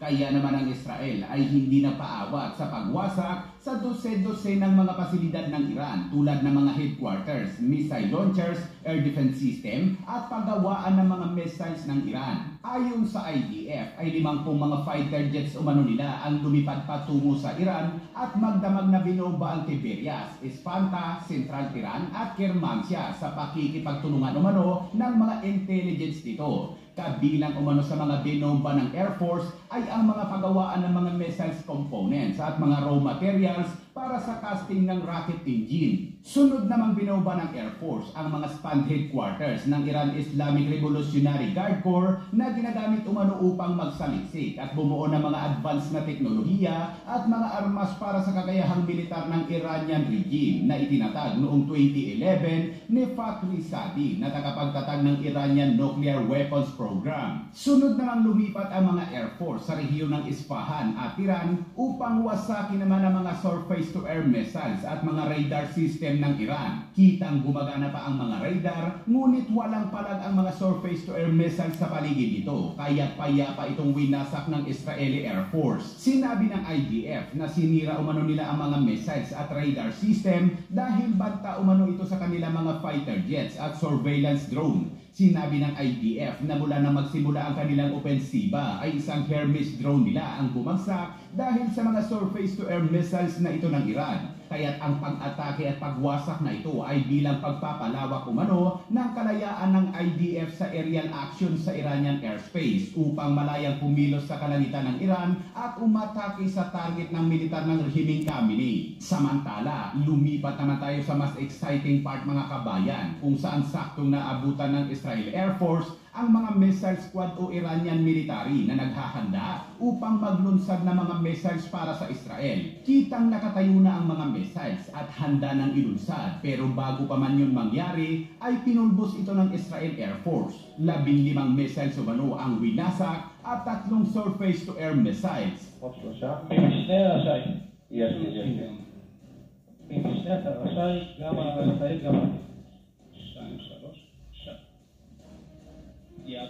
Kaya naman ang Israel ay hindi na paawat sa pagwasak sa dose-dose ng mga pasilidad ng Iran tulad ng mga headquarters, missile launchers, air defense system at paggawaan ng mga missiles ng Iran. Ayon sa IDF ay 50 mga fighter jets umano nila ang lumipad patungo sa Iran at magdamag na binomba ang Tiberias, Isfanta, Central Iran at Kermanshah sa pakikipagtulungan umano ng mga intelligence dito. Kabilang umano sa mga binomba ng Air Force ay ang mga paggawaan ng mga missiles components at mga raw materials para sa casting ng rocket engine. Sunod namang binomba ng Air Force ang mga SPAN headquarters ng Iran Islamic Revolutionary Guard Corps na ginagamit umano upang magsaliksik at bumuo ng mga advanced na teknolohiya at mga armas para sa kakayahang militar ng Iranian regime na itinatag noong 2011 ni Fakhri Zadi na tagapagtatag ng Iranian Nuclear Weapons Program. Sunod namang lumipat ang mga Air Force sa rehiyon ng Isfahan at Iran upang wasakin naman ang mga surface-to-air missiles at mga radar system ng Iran. Kitang gumagana pa ang mga radar, ngunit walang palag ang mga surface-to-air missiles sa paligid nito, kaya payapa itong winasak ng Israeli Air Force. Sinabi ng IDF na sinira umano nila ang mga missiles at radar system dahil banta umano ito sa kanilang mga fighter jets at surveillance drone. Sinabi ng IDF na mula na magsimula ang kanilang opensiba ay isang Hermes drone nila ang bumagsak dahil sa mga surface-to-air missiles na ito ng Iran. Kaya't ang pag-atake at pagwasak na ito ay bilang pagpapalawak umano ng kalayaan ng IDF sa aerial action sa Iranian airspace upang malayang pumilos sa kalangitan ng Iran at umatake sa target ng militar ng rehimeng Khamenei. Samantala, lumipat naman tayo sa mas exciting part mga kabayan kung saan saktong naabutan ng Israel Air Force ang mga missile squad o Iranian military na naghahanda upang maglunsad ng mga missiles para sa Israel. Kitang nakatayo na ang mga missiles at handa ng ilunsad, pero bago pa man yun mangyari ay pinulbos ito ng Israel Air Force. 15 missiles umano ang winasak at 3 surface-to-air missiles. Ya